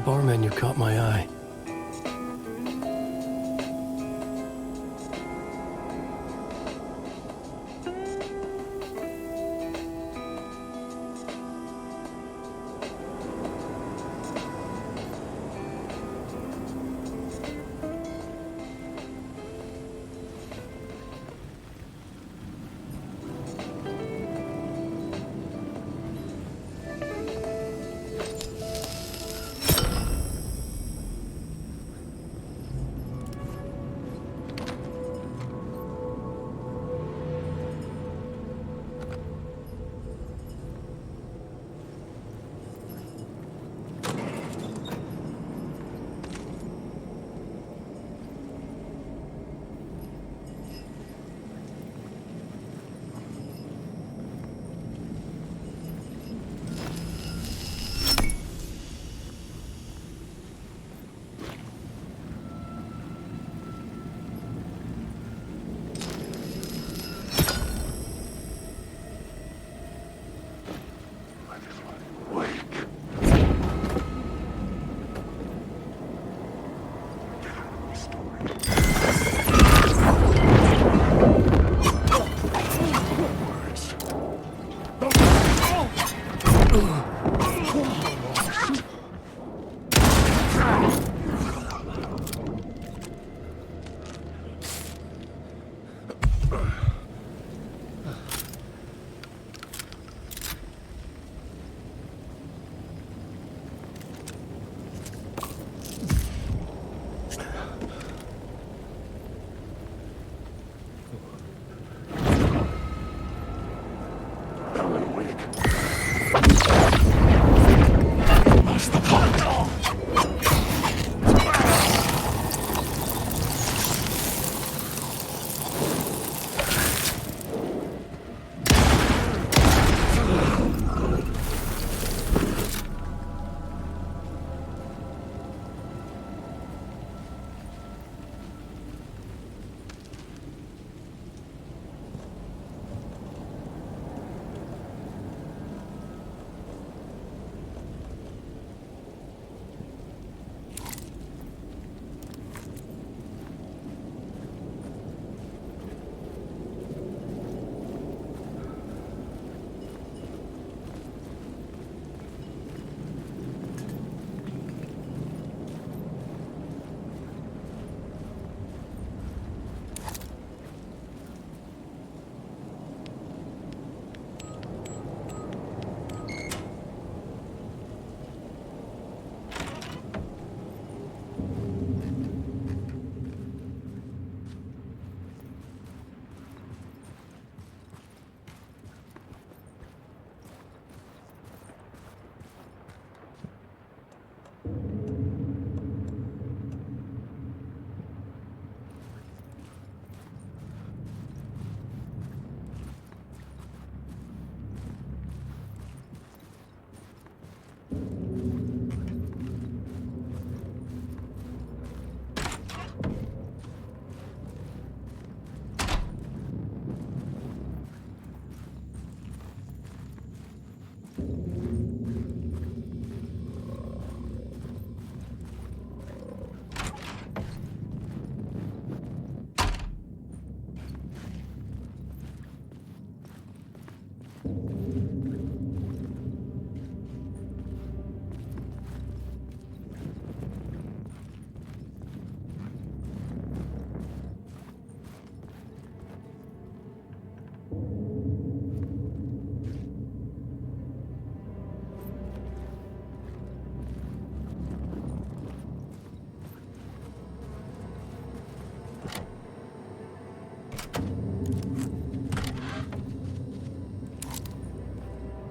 bar menu caught my eye.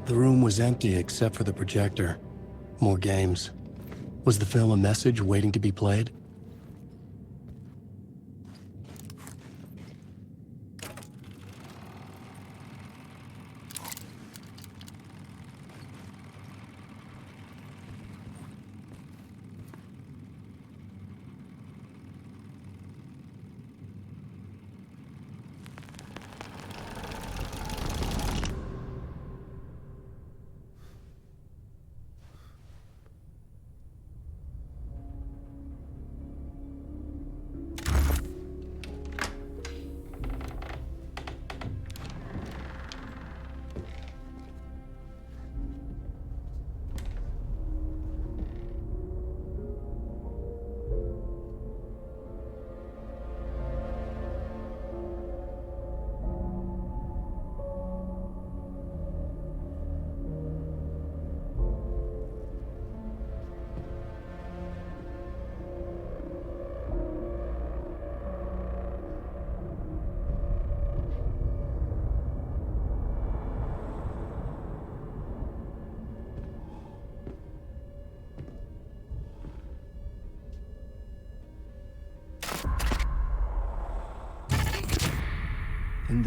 The room was empty except for the projector. More games. Was the film a message waiting to be played?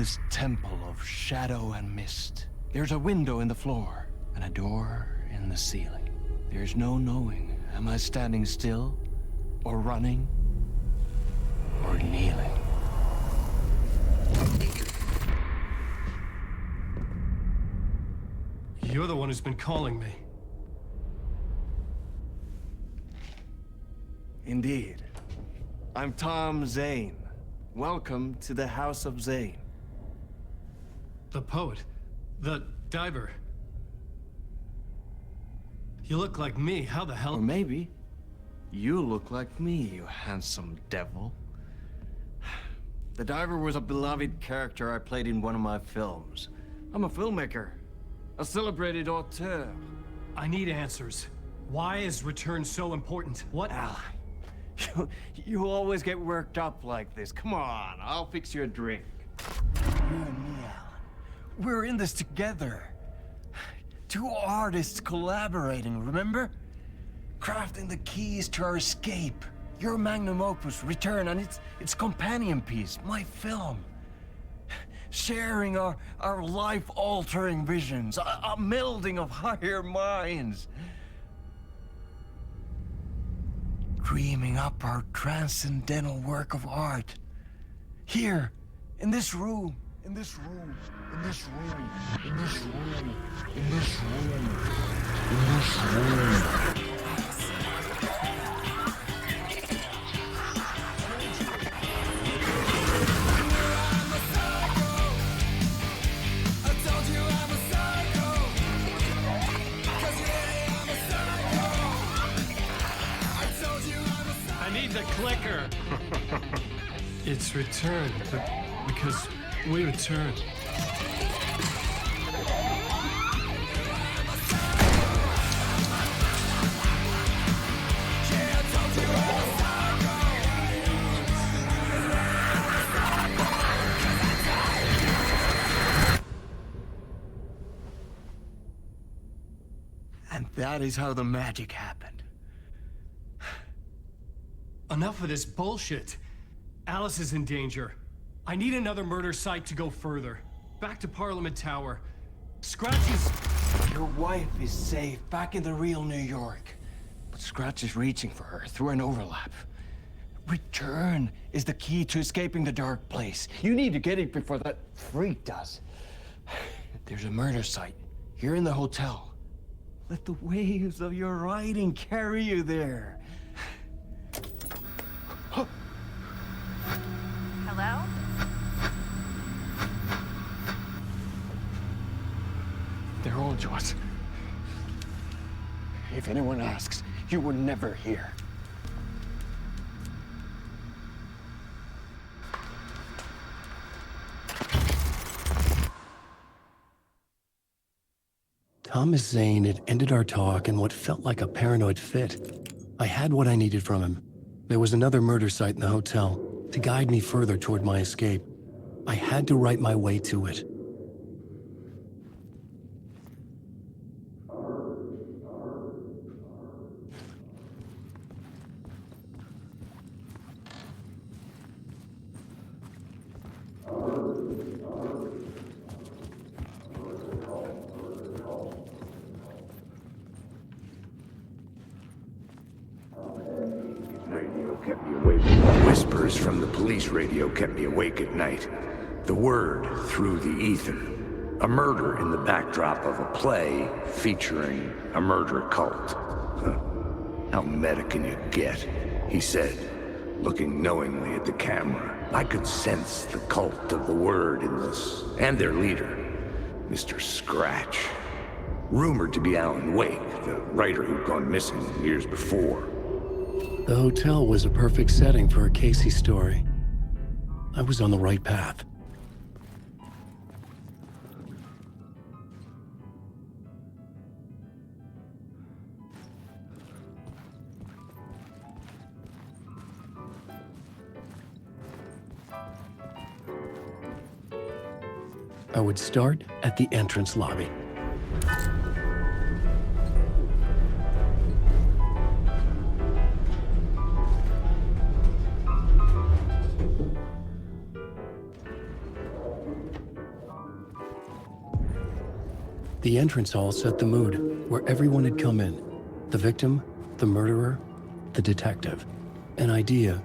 this temple of shadow and mist. There's a window in the floor and a door in the ceiling. There's no knowing, am I standing still, or running, or kneeling? You're the one who's been calling me. Indeed. I'm Tom Zane. Welcome to the House of Zane. The poet. The diver. You look like me. How the hell? Or maybe you look like me, you handsome devil. The diver was a beloved character I played in one of my films. I'm a filmmaker, a celebrated auteur. I need answers. Why is Return so important? What? Alan, you always get worked up like this. Come on, I'll fix you a drink. You and me, Alan. We're in this together. Two artists collaborating, remember? Crafting the keys to our escape. Your magnum opus, Return, and its companion piece, my film. Sharing our life-altering visions, a melding of higher minds. Dreaming up our transcendental work of art. Here, in this room, in this room, in this room, in this room, in this room, in this room. The clicker. It's Return, but because we return. And that is how the magic happened. Enough of this bullshit. Alice is in danger. I need another murder site to go further. Back to Parliament Tower. Scratch is... Your wife is safe, back in the real New York. But Scratch is reaching for her through an overlap. Return is the key to escaping the dark place. You need to get it before that freak does. There's a murder site here in the hotel. Let the waves of your writing carry you there. Hello? They're all yours. If anyone asks, you were never here. Thomas Zane had ended our talk in what felt like a paranoid fit. I had what I needed from him. There was another murder site in the hotel to guide me further toward my escape. I had to write my way to it. Kept me awake. Whispers from the police radio kept me awake at night. The word through the ether. A murder in the backdrop of a play featuring a murder cult. Huh. How meta can you get? He said, looking knowingly at the camera. I could sense the cult of the word in this, and their leader, Mr. Scratch. Rumored to be Alan Wake, the writer who'd gone missing years before. The hotel was a perfect setting for a Casey story. I was on the right path. I would start at the entrance lobby. The entrance hall set the mood, where everyone had come in. The victim, the murderer, the detective. An idea,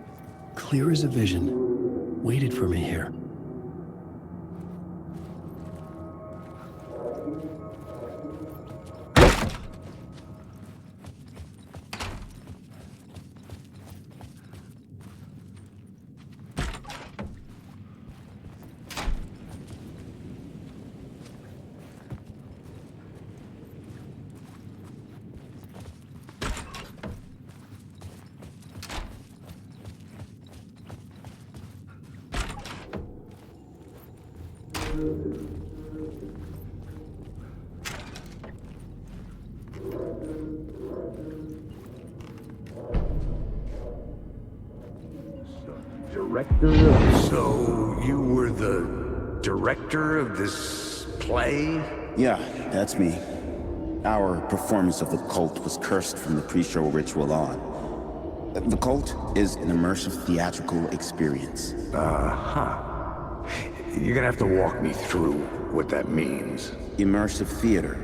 clear as a vision, waited for me here. So, you were the director of this play? Yeah, that's me. Our performance of The Cult was cursed from the pre-show ritual on. The Cult is an immersive theatrical experience. You're gonna have to walk me through what that means. Immersive theater.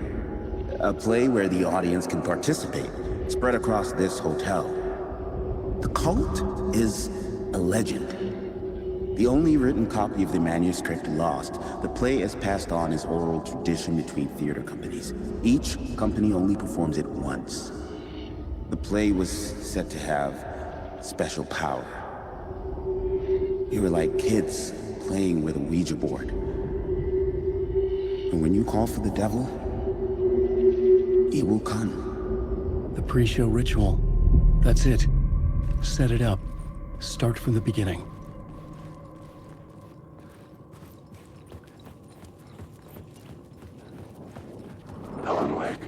A play where the audience can participate, spread across this hotel. The Cult is a legend. The only written copy of the manuscript lost, the play is passed on as oral tradition between theater companies. Each company only performs it once. The play was said to have special power. You were like kids playing with a Ouija board. And when you call for the devil, he will come. The pre-show ritual. That's it. Set it up. Start from the beginning. Alan Wake.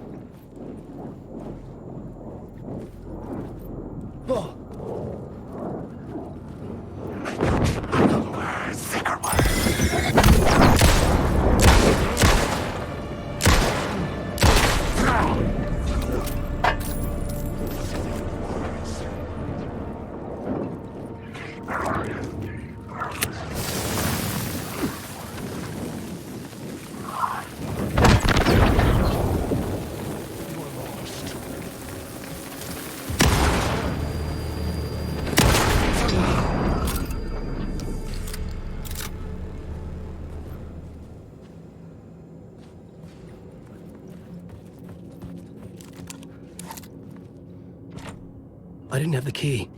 I didn't have the key.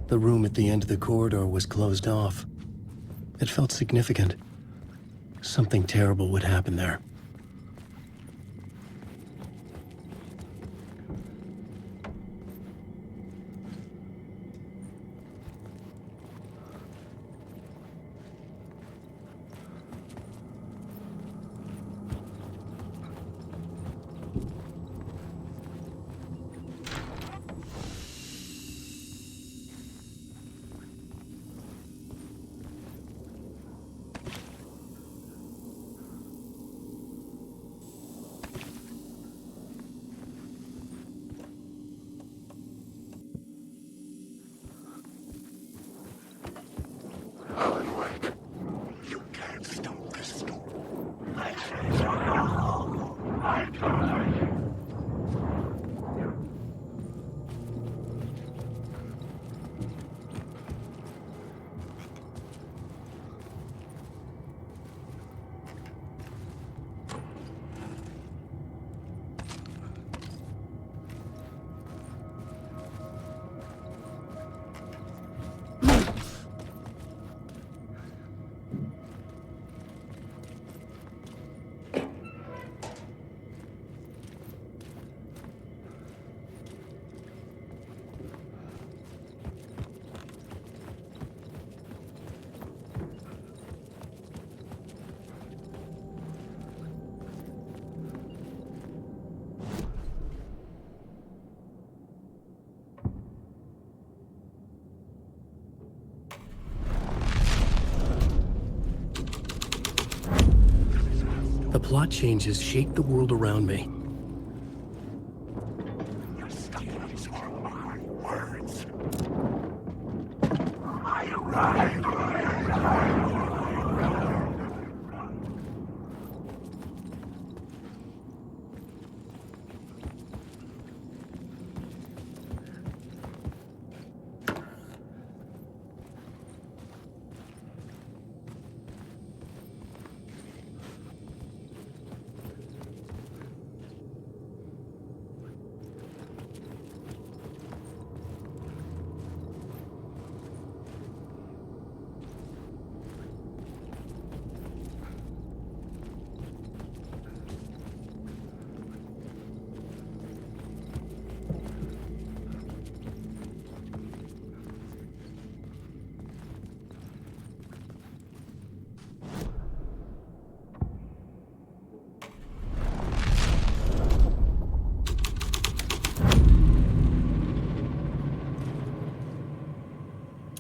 The room at the end of the corridor was closed off. It felt significant. Something terrible would happen there. The plot changes shaped the world around me. These were my words. I arrived.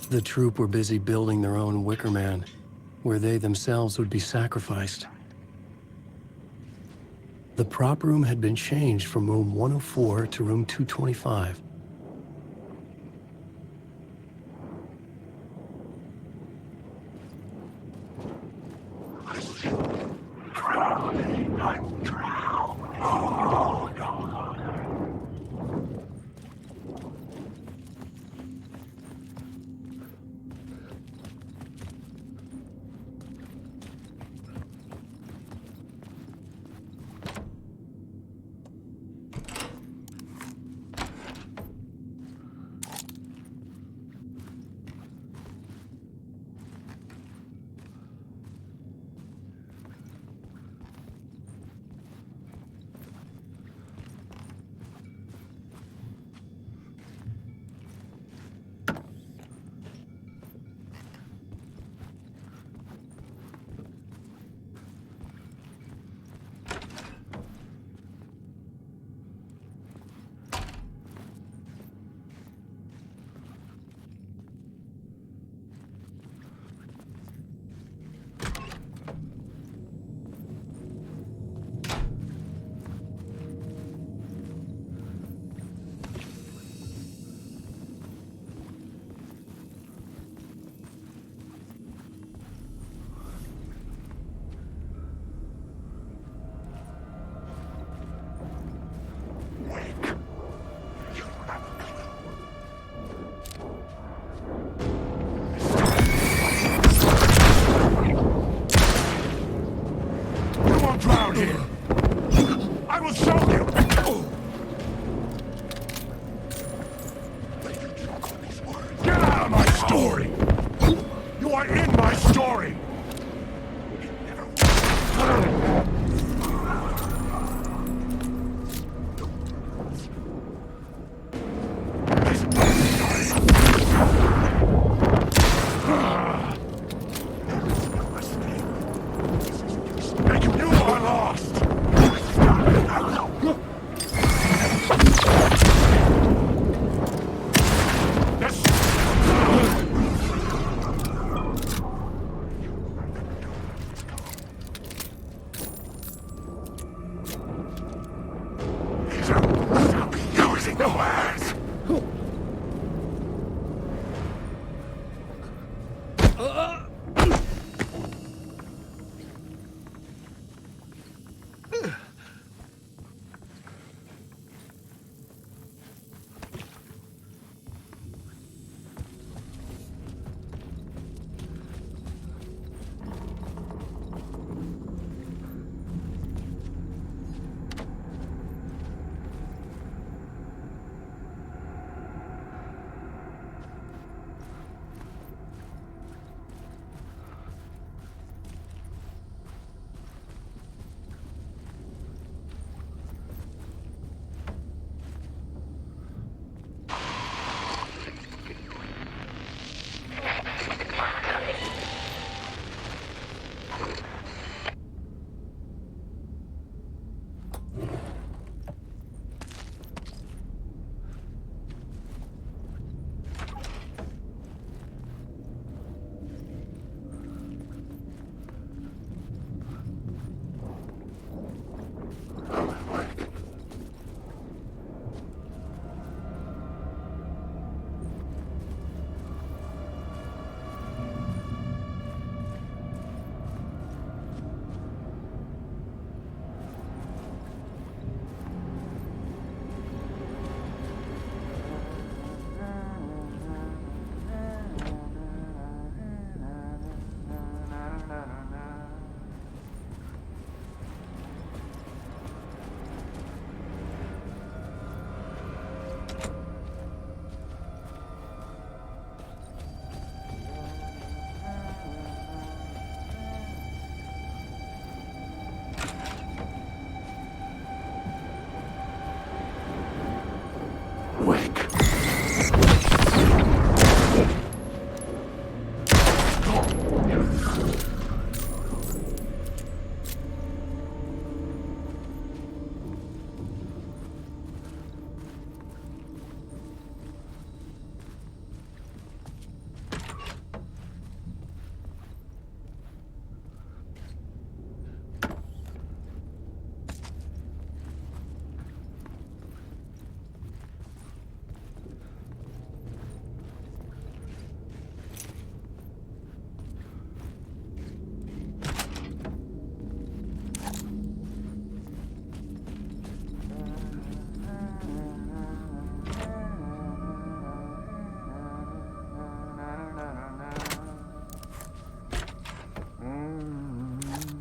The troupe were busy building their own Wicker Man, where they themselves would be sacrificed. The prop room had been changed from room 104 to room 225. Drowning, I'm drowning. Oh, no. Drown here! I will show you! Get out of my story! You are in my story!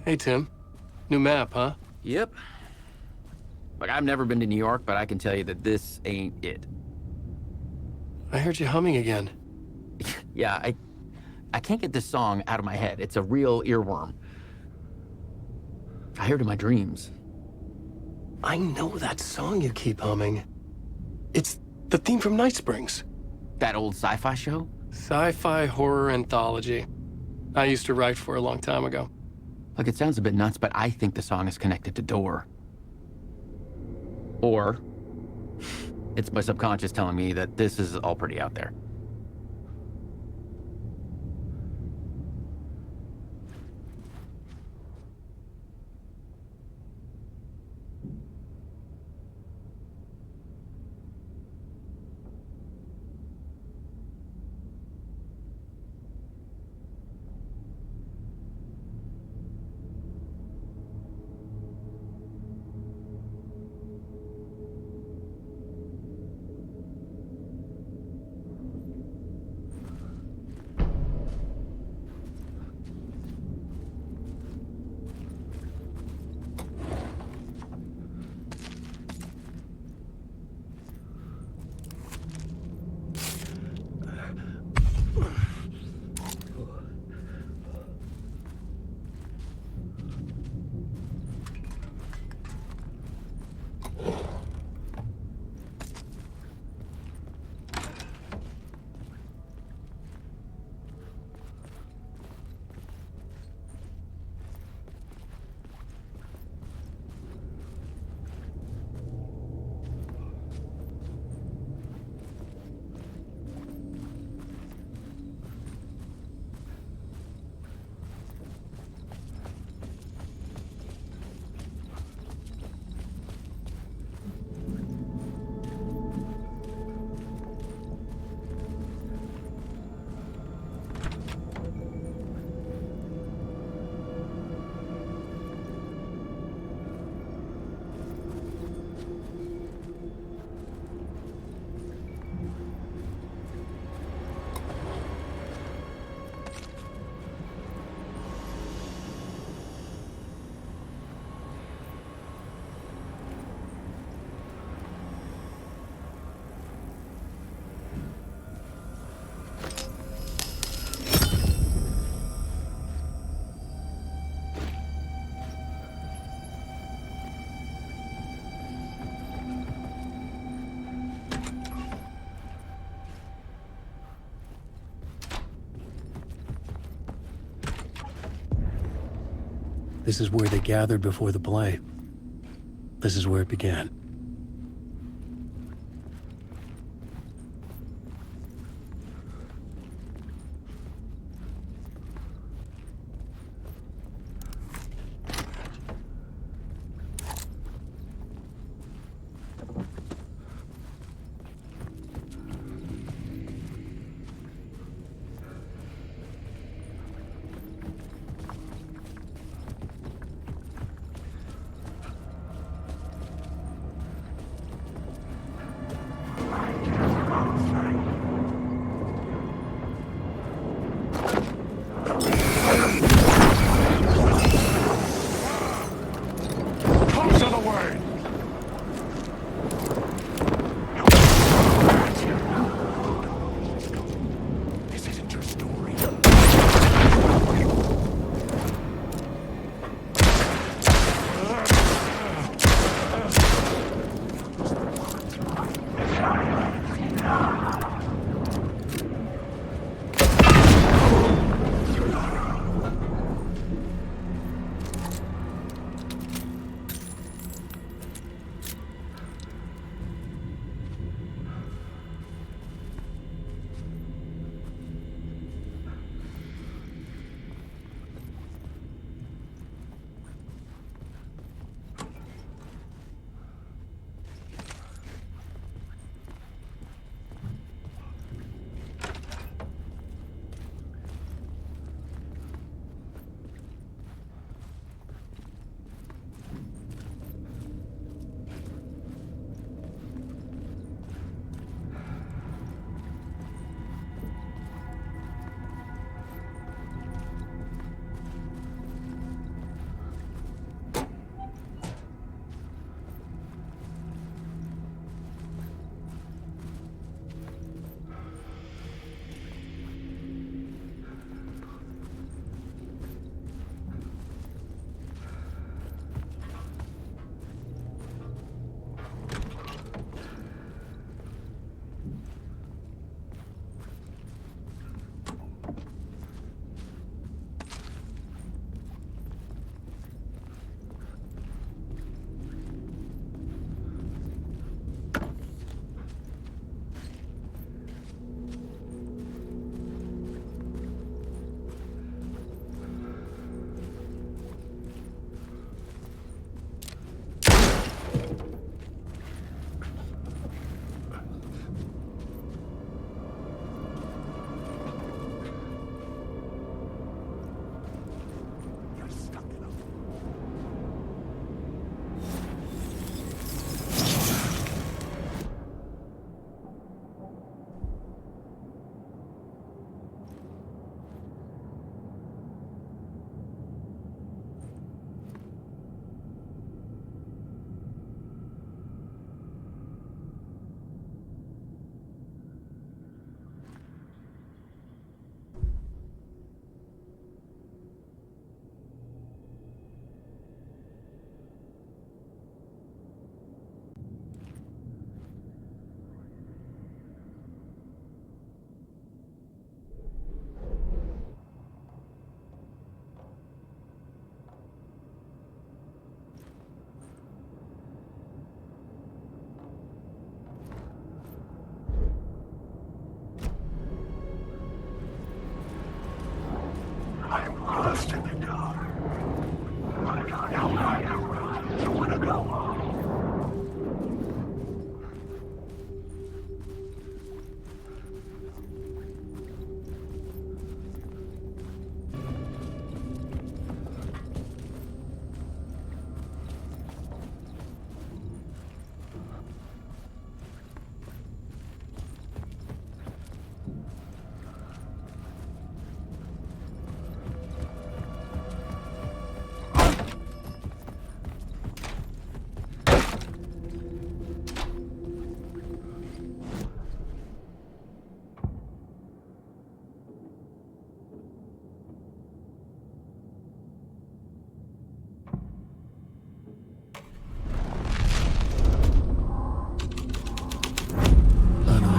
Hey, Tim. New map, huh? Yep. Like, I've never been to New York, but I can tell you that this ain't it. I heard you humming again. Yeah, I can't get this song out of my head. It's a real earworm. I hear it in my dreams. I know that song you keep humming. It's the theme from Night Springs. That old sci-fi show? Sci-fi horror anthology. I used to write for a long time ago. Look, it sounds a bit nuts, but I think the song is connected to Door. Or it's my subconscious telling me that this is all pretty out there. This is where they gathered before the play. This is where it began. lost in the dark. You wanna go?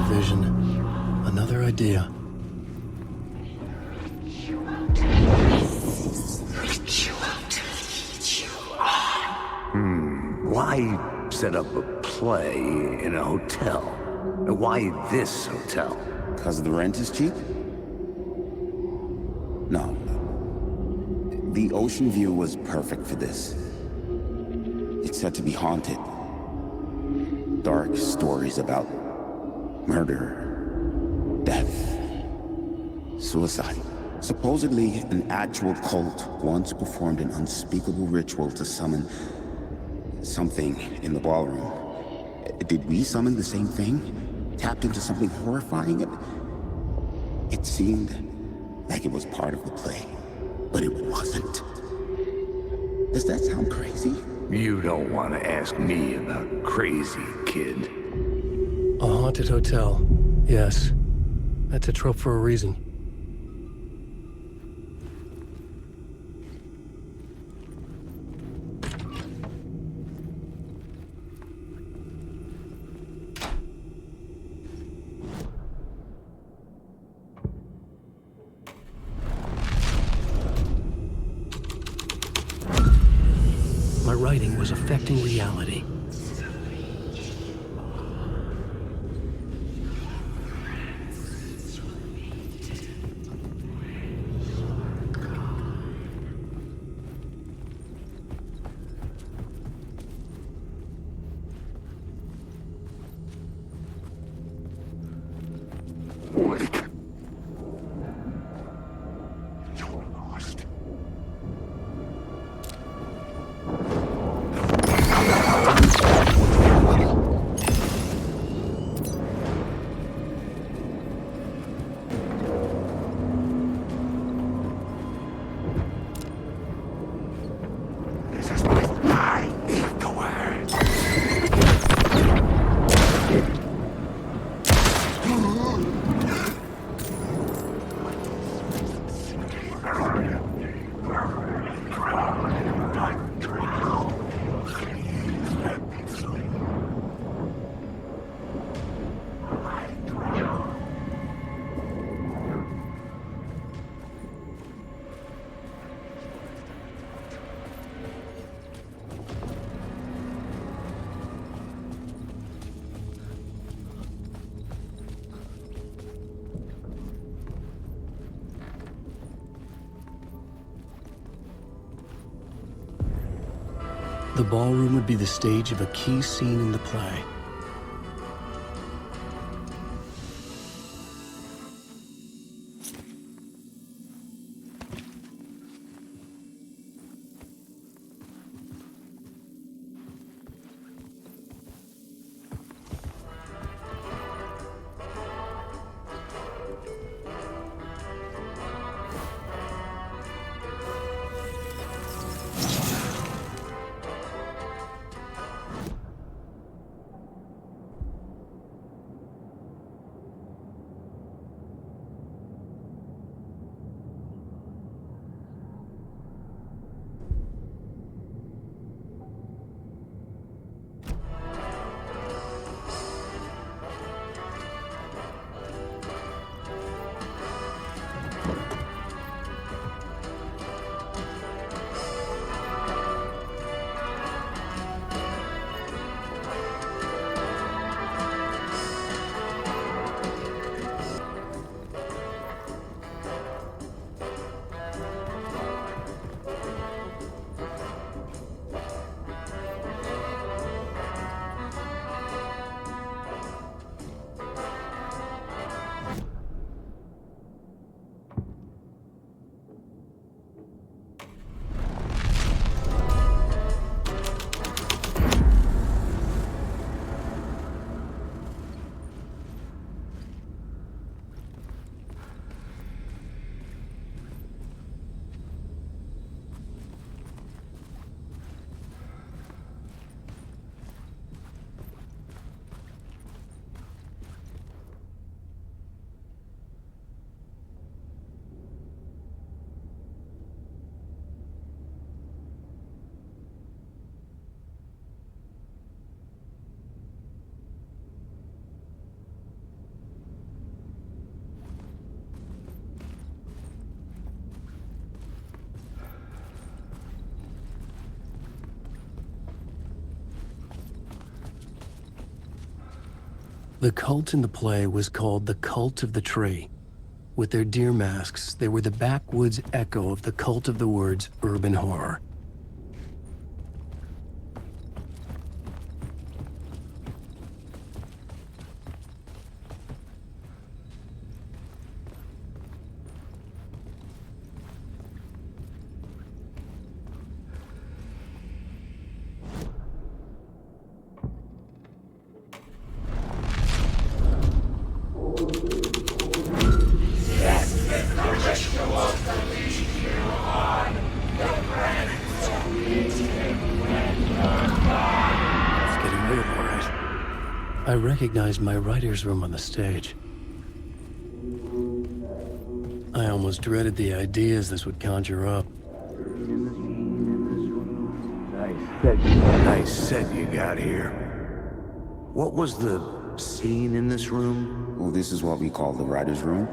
Vision. Another idea. Why set up a play in a hotel? Why this hotel? Because the rent is cheap? No. The ocean view was perfect for this. It's said to be haunted. Dark stories about murder, death, suicide. Supposedly, an actual cult once performed an unspeakable ritual to summon something in the ballroom. Did we summon the same thing? Tapped into something horrifying? It seemed like it was part of the play, but it wasn't. Does that sound crazy? You don't want to ask me about crazy, kid. A haunted hotel. Yes. That's a trope for a reason. My writing was affecting reality. Wake. You're lost. This is my I eat the words. The ballroom would be the stage of a key scene in the play. The cult in the play was called the Cult of the Tree. With their deer masks, they were the backwoods echo of the cult of the word's urban horror. I recognized my writer's room on the stage. I almost dreaded the ideas this would conjure up. Nice set you got here. What was the scene in this room? Well, this is what we call the writer's room.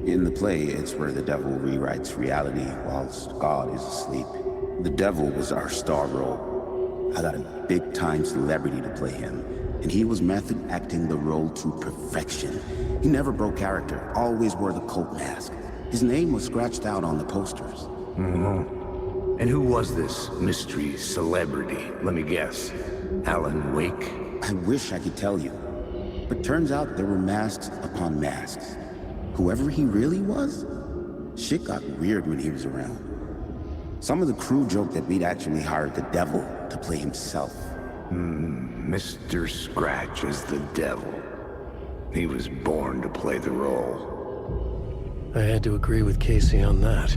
In the play, it's where the devil rewrites reality whilst God is asleep. The devil was our star role. I got a big-time celebrity to play him, and he was method acting the role to perfection. He never broke character, always wore the cult mask. His name was scratched out on the posters. And who was this mystery celebrity? Let me guess. Alan Wake? I wish I could tell you, but turns out there were masks upon masks. Whoever he really was, shit got weird when he was around. Some of the crew joked that we'd actually hired the devil to play himself. Mr. Scratch as the devil. He was born to play the role. I had to agree with Casey on that.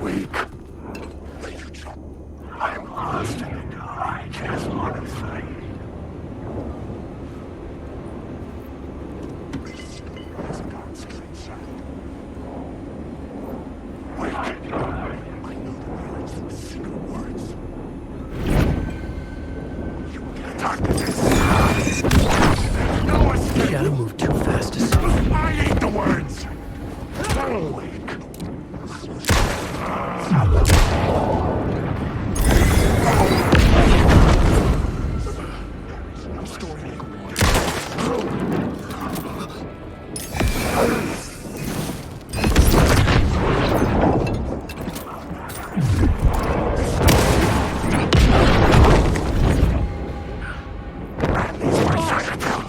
Weak. I'm lost in the dark. I just want to fight. Wait. I know the words, the secret words. You can't talk to this. No escape. You gotta move too fast to see. I hate the words. Awake. I'm storing it. These words are about.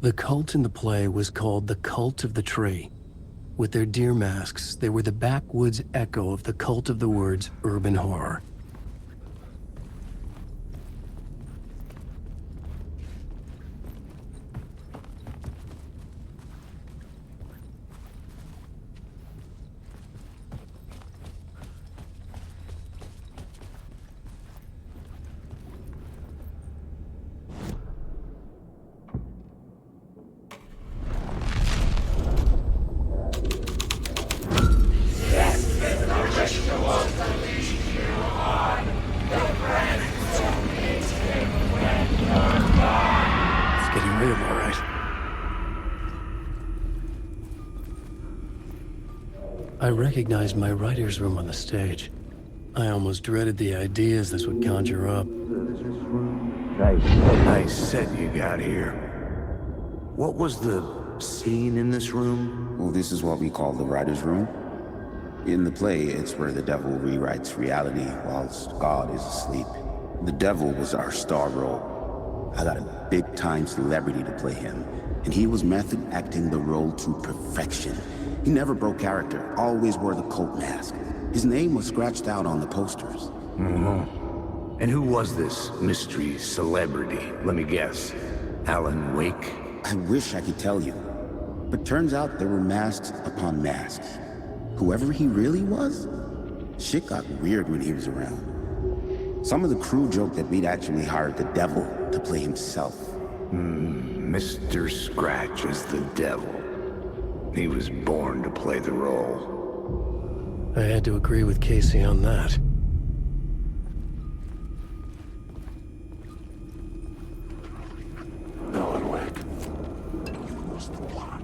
The cult in the play was called the Cult of the Tree. With their deer masks, they were the backwoods echo of the cult of the word's urban horror. I recognized my writer's room on the stage. I almost dreaded the ideas this would conjure up. Nice set you got here. What was the scene in this room? Well, this is what we call the writer's room. In the play, it's where the devil rewrites reality whilst God is asleep. The devil was our star role. I got a big-time celebrity to play him, and he was method acting the role to perfection. He never broke character, always wore the cult mask. His name was scratched out on the posters. And who was this mystery celebrity? Let me guess. Alan Wake? I wish I could tell you, but turns out there were masks upon masks. Whoever he really was, shit got weird when he was around. Some of the crew joked that we'd actually hired the devil to play himself. Mr. Scratch is the devil. He was born to play the role. I had to agree with Casey on that. Alan Wake. You was the plot.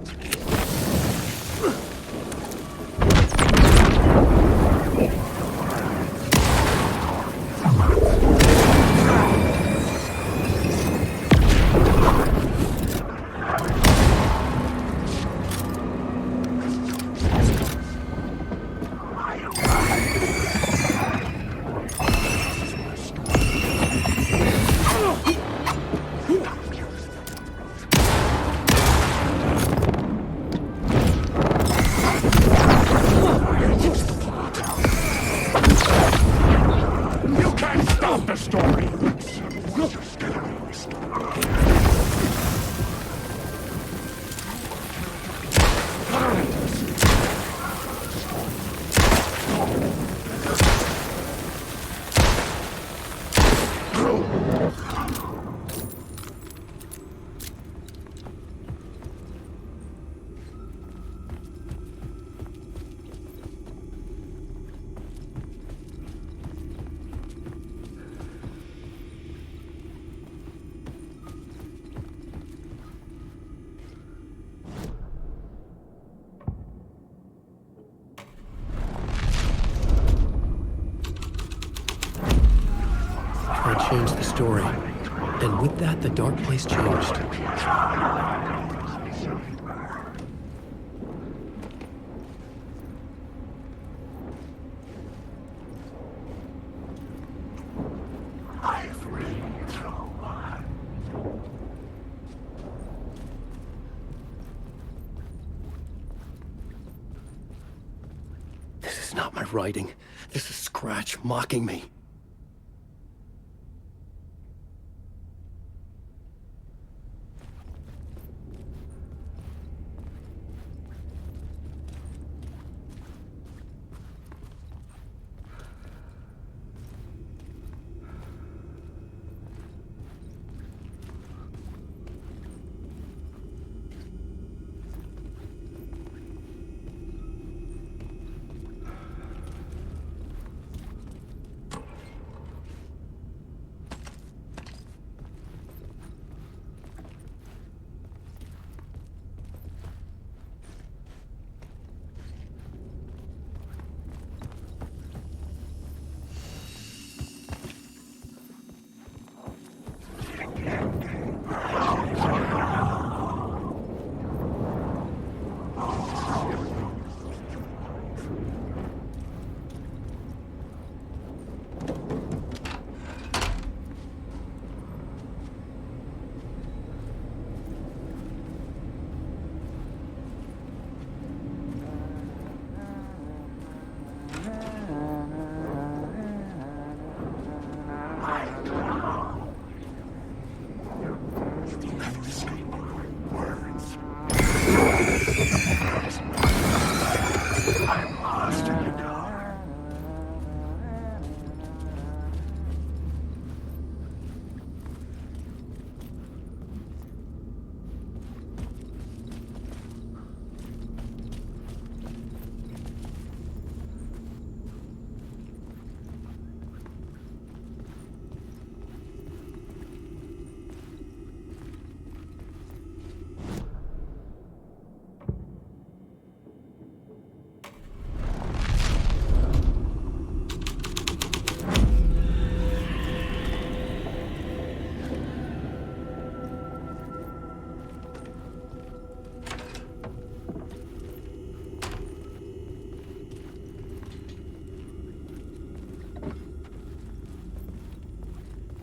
I changed the story. And with that, the dark place changed. I've ridden through one. This is not my writing. This is Scratch mocking me.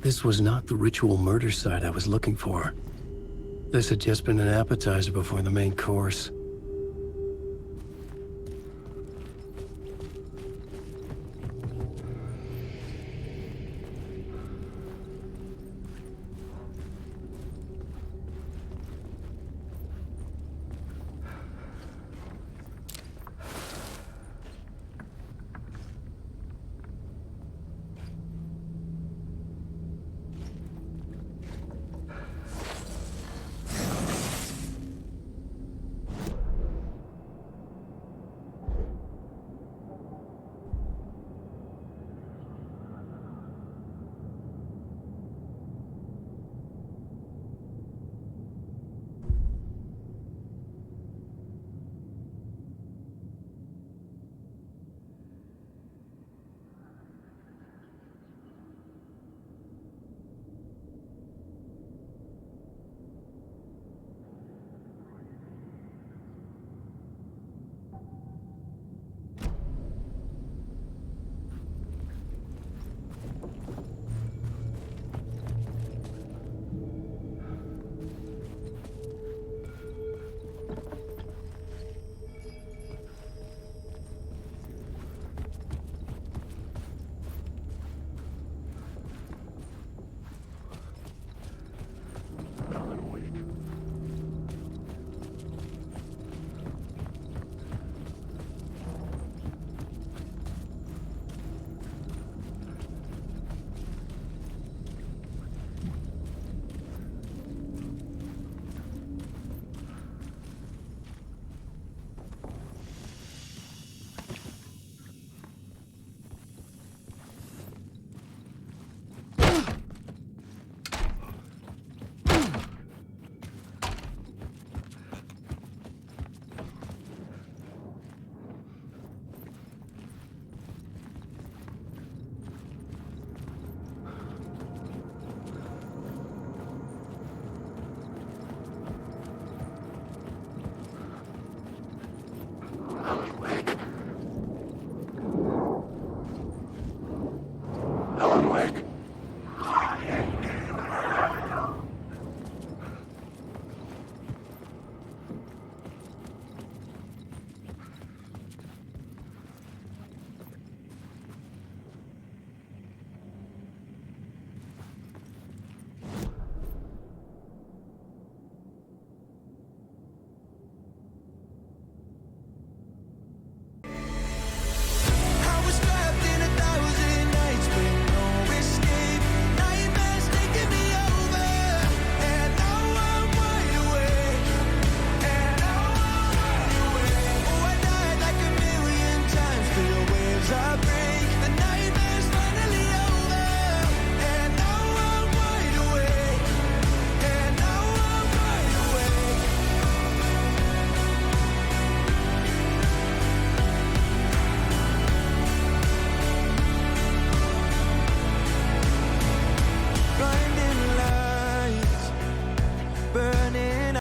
This was not the ritual murder site I was looking for. This had just been an appetizer before the main course. Alan Wake.